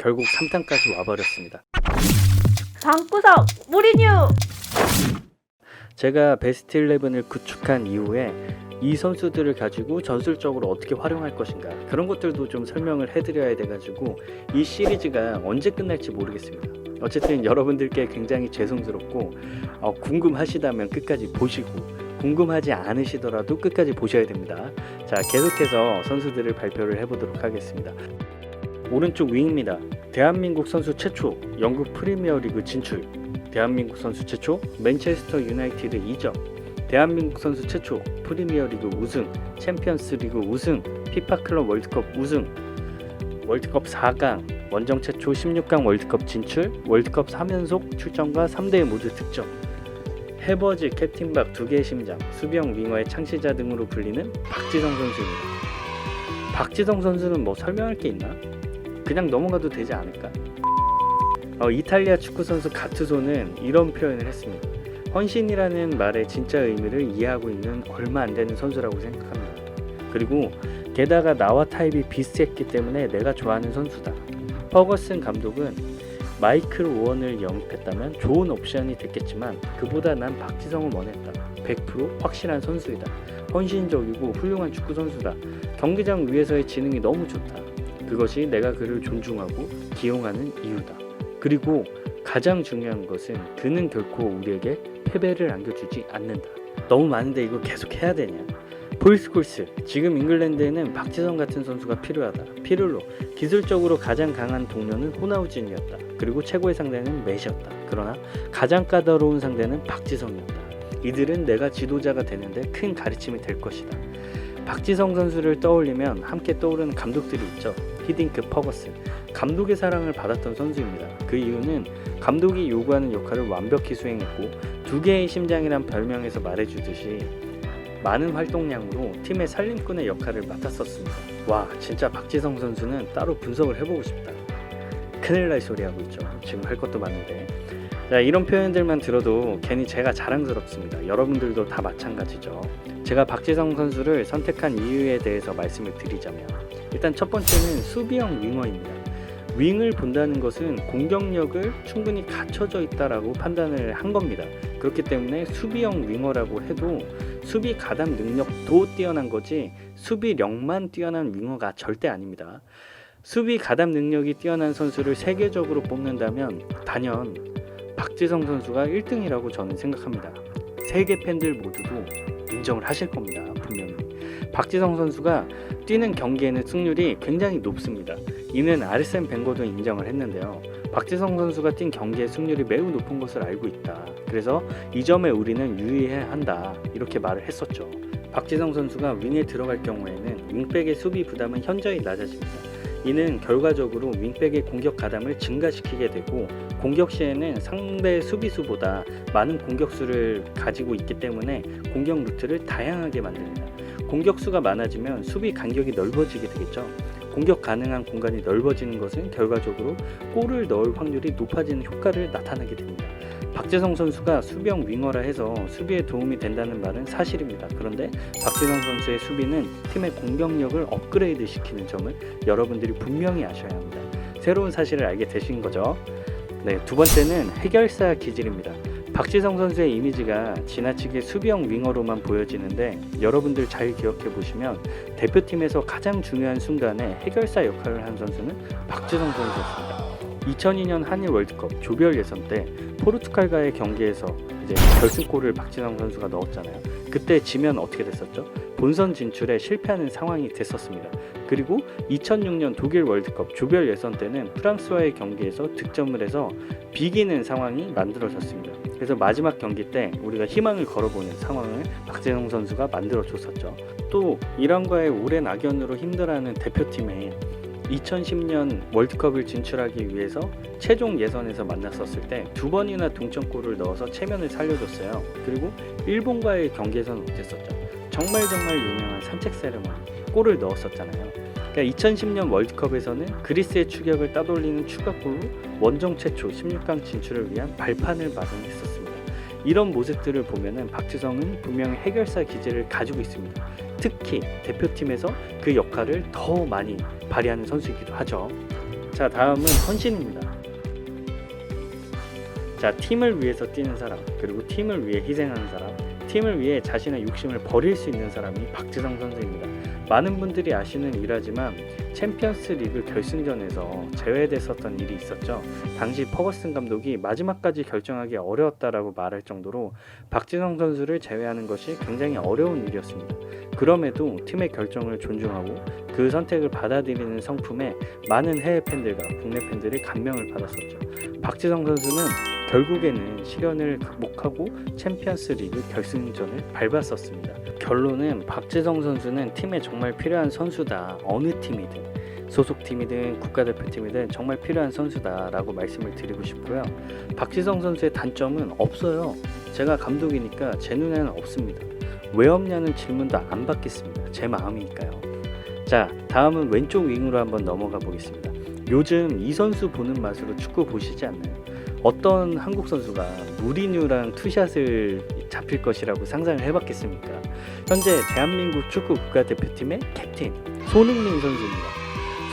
결국 3탄까지 와버렸습니다. 방구석 무리뉴. 제가 베스트 11을 구축한 이후에 이 선수들을 가지고 전술적으로 어떻게 활용할 것인가, 그런 것들도 좀 설명을 해드려야 돼가지고 이 시리즈가 언제 끝날지 모르겠습니다. 어쨌든 여러분들께 굉장히 죄송스럽고 궁금하시다면 끝까지 보시고, 궁금하지 않으시더라도 끝까지 보셔야 됩니다. 자, 계속해서 선수들을 발표를 해보도록 하겠습니다. 오른쪽 윙입니다. 대한민국 선수 최초 영국 프리미어리그 진출, 대한민국 선수 최초 맨체스터 유나이티드 이적, 대한민국 선수 최초 프리미어리그 우승, 챔피언스리그 우승, 피파 클럽 월드컵 우승, 월드컵 4강, 원정 최초 16강 월드컵 진출, 월드컵 3연속 출전과 3대 모두 득점, 해버즈, 캡틴박 2개의 심장, 수비형 윙어의 창시자 등으로 불리는 박지성 선수입니다. 박지성 선수는 뭐 설명할 게 있나? 그냥 넘어가도 되지 않을까? 이탈리아 축구 선수 가투소는 이런 표현을 했습니다. 헌신이라는 말의 진짜 의미를 이해하고 있는 얼마 안 되는 선수라고 생각합니다. 그리고 게다가 나와 타입이 비슷했기 때문에 내가 좋아하는 선수다. 퍼거슨 감독은 마이클 오원을 영입했다면 좋은 옵션이 됐겠지만 그보다 난 박지성을 원했다. 100% 확실한 선수이다. 헌신적이고 훌륭한 축구 선수다. 경기장 위에서의 지능이 너무 좋다. 그것이 내가 그를 존중하고 기용하는 이유다. 그리고 가장 중요한 것은 그는 결코 우리에게 패배를 안겨주지 않는다. 너무 많은데 이거 계속 해야 되냐? 폴스콜스, 지금 잉글랜드에는 박지성 같은 선수가 필요하다. 피를로, 기술적으로 가장 강한 동료는 호나우진이었다. 그리고 최고의 상대는 메시였다. 그러나 가장 까다로운 상대는 박지성이었다. 이들은 내가 지도자가 되는데 큰 가르침이 될 것이다. 박지성 선수를 떠올리면 함께 떠오르는 감독들이 있죠. 히딩크, 퍼거슨. 감독의 사랑을 받았던 선수입니다. 그 이유는 감독이 요구하는 역할을 완벽히 수행했고 2개의 심장이란 별명에서 말해주듯이 많은 활동량으로 팀의 살림꾼의 역할을 맡았었습니다. 와, 진짜 박지성 선수는 따로 분석을 해보고 싶다. 큰일 날 소리 하고 있죠. 지금 할 것도 많은데. 자, 이런 표현들만 들어도 괜히 제가 자랑스럽습니다. 여러분들도 다 마찬가지죠. 제가 박지성 선수를 선택한 이유에 대해서 말씀을 드리자면, 일단 첫 번째는 수비형 윙어입니다. 윙을 본다는 것은 공격력을 충분히 갖춰져 있다라고 판단을 한 겁니다. 그렇기 때문에 수비형 윙어라고 해도 수비 가담 능력도 뛰어난 거지 수비력만 뛰어난 윙어가 절대 아닙니다. 수비 가담 능력이 뛰어난 선수를 세계적으로 뽑는다면 단연 박지성 선수가 1등이라고 저는 생각합니다. 세계 팬들 모두도 인정을 하실 겁니다. 분명히. 박지성 선수가 뛰는 경기에는 승률이 굉장히 높습니다. 이는 아르센 벵거도 인정을 했는데요. 박지성 선수가 뛴 경기의 승률이 매우 높은 것을 알고 있다. 그래서 이 점에 우리는 유의해야 한다. 이렇게 말을 했었죠. 박지성 선수가 윙에 들어갈 경우에는 윙백의 수비 부담은 현저히 낮아집니다. 이는 결과적으로 윙백의 공격 가담을 증가시키게 되고 공격 시에는 상대 수비수보다 많은 공격수를 가지고 있기 때문에 공격 루트를 다양하게 만듭니다. 공격수가 많아지면 수비 간격이 넓어지게 되겠죠. 공격 가능한 공간이 넓어지는 것은 결과적으로 골을 넣을 확률이 높아지는 효과를 나타내게 됩니다. 박지성 선수가 수비형 윙어라 해서 수비에 도움이 된다는 말은 사실입니다. 그런데 박지성 선수의 수비는 팀의 공격력을 업그레이드 시키는 점을 여러분들이 분명히 아셔야 합니다. 새로운 사실을 알게 되신 거죠. 네, 두 번째는 해결사 기질입니다. 박지성 선수의 이미지가 지나치게 수비형 윙어로만 보여지는데 여러분들 잘 기억해 보시면 대표팀에서 가장 중요한 순간에 해결사 역할을 한 선수는 박지성 선수였습니다. 2002년 한일 월드컵 조별 예선 때 포르투갈과의 경기에서 이제 결승골을 박지성 선수가 넣었잖아요. 그때 지면 어떻게 됐었죠? 본선 진출에 실패하는 상황이 됐었습니다. 그리고 2006년 독일 월드컵 조별 예선 때는 프랑스와의 경기에서 득점을 해서 비기는 상황이 만들어졌습니다. 그래서 마지막 경기 때 우리가 희망을 걸어보는 상황을 박지성 선수가 만들어줬었죠. 또 이란과의 오랜 악연으로 힘들어하는 대표팀에 2010년 월드컵을 진출하기 위해서 최종 예선에서 만났었을 때 2번이나 동점골을 넣어서 체면을 살려줬어요. 그리고 일본과의 경기에서는 어땠었죠? 정말 유명한 산책 세레머니 골을 넣었었잖아요. 그러니까 2010년 월드컵에서는 그리스의 추격을 따돌리는 추가골로 원정 최초 16강 진출을 위한 발판을 마련했었습니다. 이런 모습들을 보면은 박지성은 분명히 해결사 기질을 가지고 있습니다. 특히 대표팀에서 그 역할을 더 많이 발휘하는 선수이기도 하죠. 자, 다음은 헌신입니다. 자, 팀을 위해서 뛰는 사람, 그리고 팀을 위해 희생하는 사람, 팀을 위해 자신의 욕심을 버릴 수 있는 사람이 박지성 선수입니다. 많은 분들이 아시는 일하지만 챔피언스 리그 결승전에서 제외됐었던 일이 있었죠. 당시 퍼거슨 감독이 마지막까지 결정하기 어려웠다라고 말할 정도로 박지성 선수를 제외하는 것이 굉장히 어려운 일이었습니다. 그럼에도 팀의 결정을 존중하고 그 선택을 받아들이는 성품에 많은 해외 팬들과 국내 팬들이 감명을 받았었죠. 박지성 선수는 결국에는 시련을 극복하고 챔피언스 리그 결승전을 밟았었습니다. 결론은 박지성 선수는 팀에 정말 필요한 선수다. 어느 팀이든 소속팀이든 국가대표팀이든 정말 필요한 선수다라고 말씀을 드리고 싶고요. 박지성 선수의 단점은 없어요. 제가 감독이니까 제 눈에는 없습니다. 왜 없냐는 질문도 안 받겠습니다. 제 마음이니까요. 자, 다음은 왼쪽 윙으로 한번 넘어가 보겠습니다. 요즘 이 선수 보는 맛으로 축구 보시지 않나요? 어떤 한국 선수가 무리뉴랑 투샷을 잡힐 것이라고 상상을 해봤겠습니까? 현재 대한민국 축구 국가대표팀의 캡틴 손흥민 선수입니다.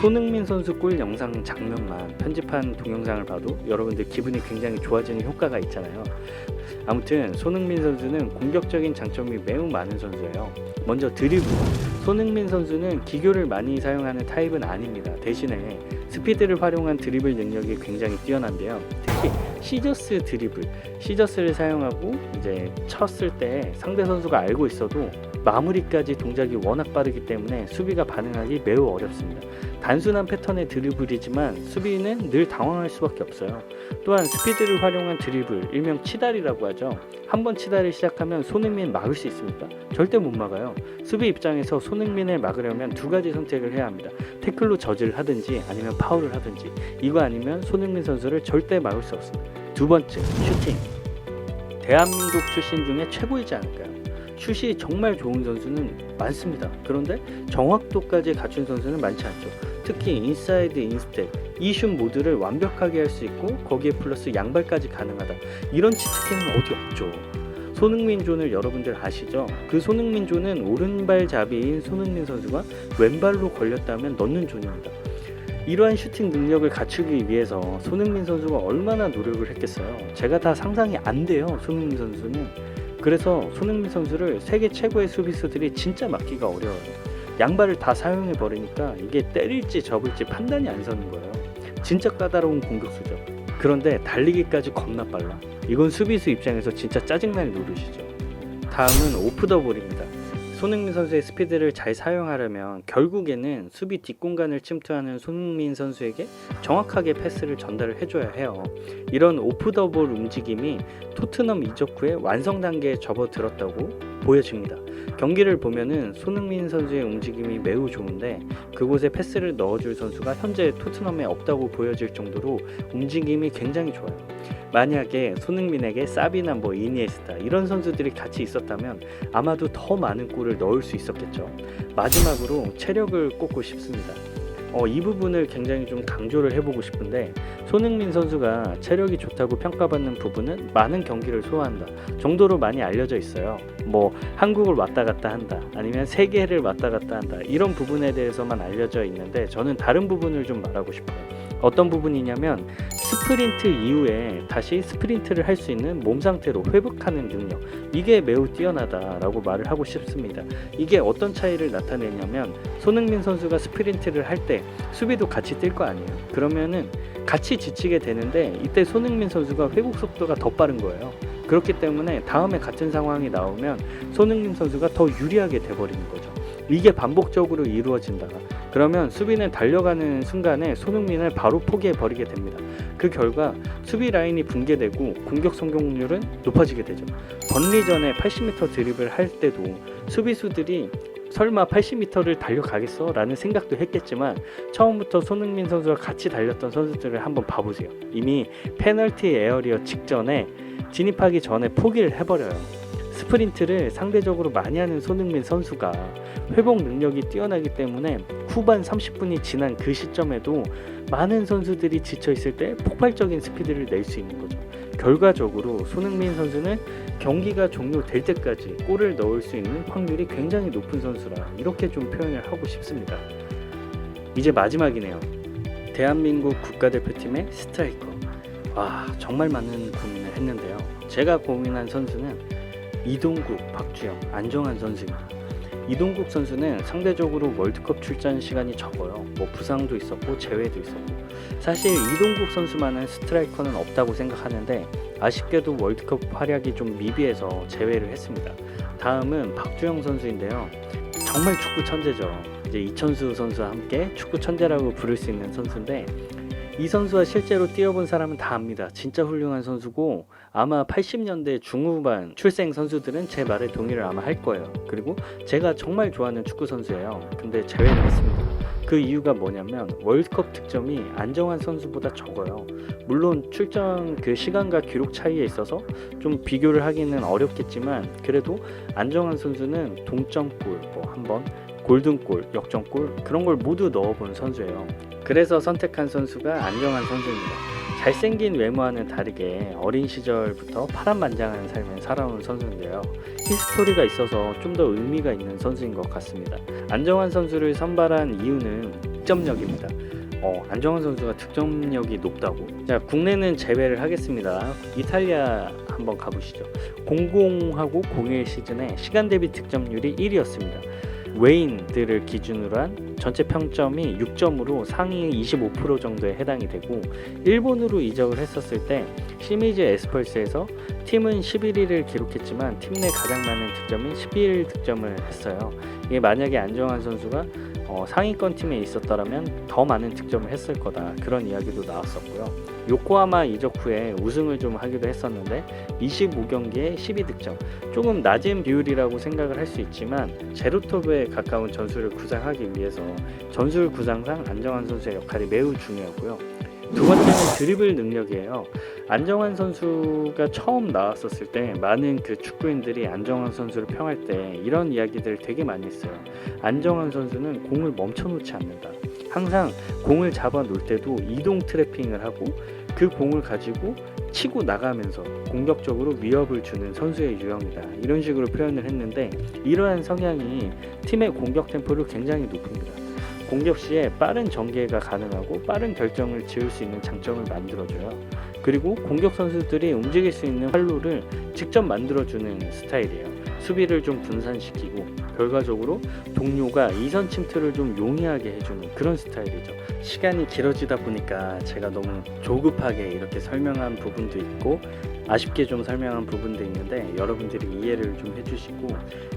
손흥민 선수 골 영상 장면만 편집한 동영상을 봐도 여러분들 기분이 굉장히 좋아지는 효과가 있잖아요. 아무튼 손흥민 선수는 공격적인 장점이 매우 많은 선수예요. 먼저 드리블. 손흥민 선수는 기교를 많이 사용하는 타입은 아닙니다. 대신에 스피드를 활용한 드리블 능력이 굉장히 뛰어난데요. 특히 시저스 드리블, 시저스를 사용하고 이제 쳤을 때 상대 선수가 알고 있어도 마무리까지 동작이 워낙 빠르기 때문에 수비가 반응하기 매우 어렵습니다. 단순한 패턴의 드리블이지만 수비는 늘 당황할 수밖에 없어요. 또한 스피드를 활용한 드리블, 일명 치달이라고 하죠. 한번 치달을 시작하면 손흥민 막을 수 있습니까? 절대 못 막아요. 수비 입장에서 손흥민을 막으려면 두 가지 선택을 해야 합니다. 태클로 저지를 하든지 아니면 파울을 하든지. 이거 아니면 손흥민 선수를 절대 막을 수 없습니다. 두 번째, 슈팅. 대한민국 출신 중에 최고이지 않을까요? 슛이 정말 좋은 선수는 많습니다. 그런데 정확도까지 갖춘 선수는 많지 않죠. 특히 인사이드, 인스텝, 이 슛 모두를 완벽하게 할 수 있고 거기에 플러스 양발까지 가능하다. 이런 치트키는 어디 없죠. 손흥민 존을 여러분들 아시죠? 그 손흥민 존은 오른발잡이인 손흥민 선수가 왼발로 걸렸다면 넣는 존입니다. 이러한 슈팅 능력을 갖추기 위해서 손흥민 선수가 얼마나 노력을 했겠어요. 제가 다 상상이 안 돼요. 손흥민 선수는. 그래서 손흥민 선수를 세계 최고의 수비수들이 진짜 막기가 어려워요. 양발을 다 사용해 버리니까 이게 때릴지 접을지 판단이 안 서는 거예요. 진짜 까다로운 공격수죠. 그런데 달리기까지 겁나 빨라. 이건 수비수 입장에서 진짜 짜증날 노릇이죠. 다음은 오프 더 볼입니다. 손흥민 선수의 스피드를 잘 사용하려면 결국에는 수비 뒷공간을 침투하는 손흥민 선수에게 정확하게 패스를 전달을 해줘야 해요. 이런 오프 더 볼 움직임이 토트넘 이적 후에 완성 단계에 접어들었다고 보여집니다. 경기를 보면은 손흥민 선수의 움직임이 매우 좋은데 그곳에 패스를 넣어줄 선수가 현재 토트넘에 없다고 보여질 정도로 움직임이 굉장히 좋아요. 만약에 손흥민에게 사비나 이니에스타 이런 선수들이 같이 있었다면 아마도 더 많은 골을 넣을 수 있었겠죠. 마지막으로 체력을 꼽고 싶습니다. 이 부분을 굉장히 좀 강조를 해보고 싶은데 손흥민 선수가 체력이 좋다고 평가받는 부분은 많은 경기를 소화한다 정도로 많이 알려져 있어요. 한국을 왔다 갔다 한다 아니면 세계를 왔다 갔다 한다 이런 부분에 대해서만 알려져 있는데 저는 다른 부분을 좀 말하고 싶어요. 어떤 부분이냐면 스프린트 이후에 다시 스프린트를 할 수 있는 몸 상태로 회복하는 능력, 이게 매우 뛰어나다라고 말을 하고 싶습니다. 이게 어떤 차이를 나타내냐면 손흥민 선수가 스프린트를 할 때 수비도 같이 뛸 거 아니에요. 그러면은 같이 지치게 되는데 이때 손흥민 선수가 회복 속도가 더 빠른 거예요. 그렇기 때문에 다음에 같은 상황이 나오면 손흥민 선수가 더 유리하게 돼버리는 거죠. 이게 반복적으로 이루어진다. 그러면 수비는 달려가는 순간에 손흥민을 바로 포기해버리게 됩니다. 그 결과 수비 라인이 붕괴되고 공격 성공률은 높아지게 되죠. 번리전에 80m 드리블 할 때도 수비수들이 설마 80m를 달려가겠어? 라는 생각도 했겠지만 처음부터 손흥민 선수와 같이 달렸던 선수들을 한번 봐보세요. 이미 페널티 에어리어 직전에 진입하기 전에 포기를 해버려요. 스프린트를 상대적으로 많이 하는 손흥민 선수가 회복 능력이 뛰어나기 때문에 후반 30분이 지난 그 시점에도 많은 선수들이 지쳐있을 때 폭발적인 스피드를 낼 수 있는 거죠. 결과적으로 손흥민 선수는 경기가 종료될 때까지 골을 넣을 수 있는 확률이 굉장히 높은 선수라 이렇게 좀 표현을 하고 싶습니다. 이제 마지막이네요. 대한민국 국가대표팀의 스트라이커. 와, 정말 많은 고민을 했는데요. 제가 고민한 선수는 이동국, 박주영, 안정환 선수입니다. 이동국 선수는 상대적으로 월드컵 출전 시간이 적어요. 뭐 부상도 있었고 제외도 있었고, 사실 이동국 선수만한 스트라이커는 없다고 생각하는데 아쉽게도 월드컵 활약이 좀 미비해서 제외를 했습니다. 다음은 박주영 선수인데요. 정말 축구 천재죠. 이제 이천수 선수와 함께 축구 천재라고 부를 수 있는 선수인데, 이 선수와 실제로 뛰어본 사람은 다 압니다. 진짜 훌륭한 선수고, 아마 80년대 중후반 출생 선수들은 제 말에 동의를 아마 할 거예요. 그리고 제가 정말 좋아하는 축구 선수예요. 근데 제외를 했습니다. 그 이유가 뭐냐면 월드컵 득점이 안정환 선수보다 적어요. 물론 출전 그 시간과 기록 차이에 있어서 좀 비교를 하기는 어렵겠지만, 그래도 안정환 선수는 동점골, 뭐 한 번 골든골, 역전골, 그런 걸 모두 넣어본 선수예요. 그래서 선택한 선수가 안정환 선수입니다. 잘생긴 외모와는 다르게 어린 시절부터 파란만장한 삶을 살아온 선수인데요. 히스토리가 있어서 좀 더 의미가 있는 선수인 것 같습니다. 안정환 선수를 선발한 이유는 득점력입니다. 안정환 선수가 득점력이 높다고? 자, 국내는 제외를 하겠습니다. 이탈리아 한번 가보시죠. 00하고 01 시즌에 시간 대비 득점률이 1위였습니다. 외인들을 기준으로 한 전체 평점이 6점으로 상위 25% 정도에 해당이 되고, 일본으로 이적을 했었을 때 시미즈 에스펄스에서 팀은 11위를 기록했지만 팀 내 가장 많은 득점인 11득점을 했어요. 이게 만약에 안정환 선수가 상위권 팀에 있었더라면 더 많은 득점을 했을 거다, 그런 이야기도 나왔었고요. 요코하마 이적 후에 우승을 좀 하기도 했었는데 25경기에 12득점, 조금 낮은 비율이라고 생각을 할 수 있지만 제로톱에 가까운 전술을 구상하기 위해서 전술 구상상 안정환 선수의 역할이 매우 중요하고요. 두 번째는 드리블 능력이에요. 안정환 선수가 처음 나왔었을 때 많은 그 축구인들이 안정환 선수를 평할 때 이런 이야기들을 되게 많이 했어요. 안정환 선수는 공을 멈춰놓지 않는다. 항상 공을 잡아 놓을 때도 이동 트래핑을 하고 그 공을 가지고 치고 나가면서 공격적으로 위협을 주는 선수의 유형이다, 이런 식으로 표현을 했는데, 이러한 성향이 팀의 공격 템포를 굉장히 높입니다. 공격 시에 빠른 전개가 가능하고 빠른 결정을 지을 수 있는 장점을 만들어줘요. 그리고 공격 선수들이 움직일 수 있는 활로를 직접 만들어주는 스타일이에요. 수비를 좀 분산시키고 결과적으로 동료가 이선 침투를 좀 용이하게 해주는 그런 스타일이죠. 시간이 길어지다 보니까 제가 너무 조급하게 이렇게 설명한 부분도 있고 아쉽게 좀 설명한 부분도 있는데 여러분들이 이해를 좀 해주시고,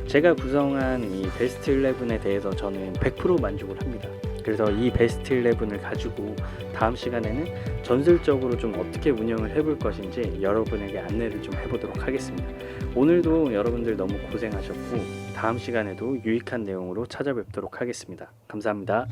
제가 구성한 이 베스트 11에 대해서 저는 100% 만족을 합니다. 그래서 이 베스트 11을 가지고 다음 시간에는 전술적으로 좀 어떻게 운영을 해볼 것인지 여러분에게 안내를 좀 해보도록 하겠습니다. 오늘도 여러분들 너무 고생하셨고 다음 시간에도 유익한 내용으로 찾아뵙도록 하겠습니다. 감사합니다.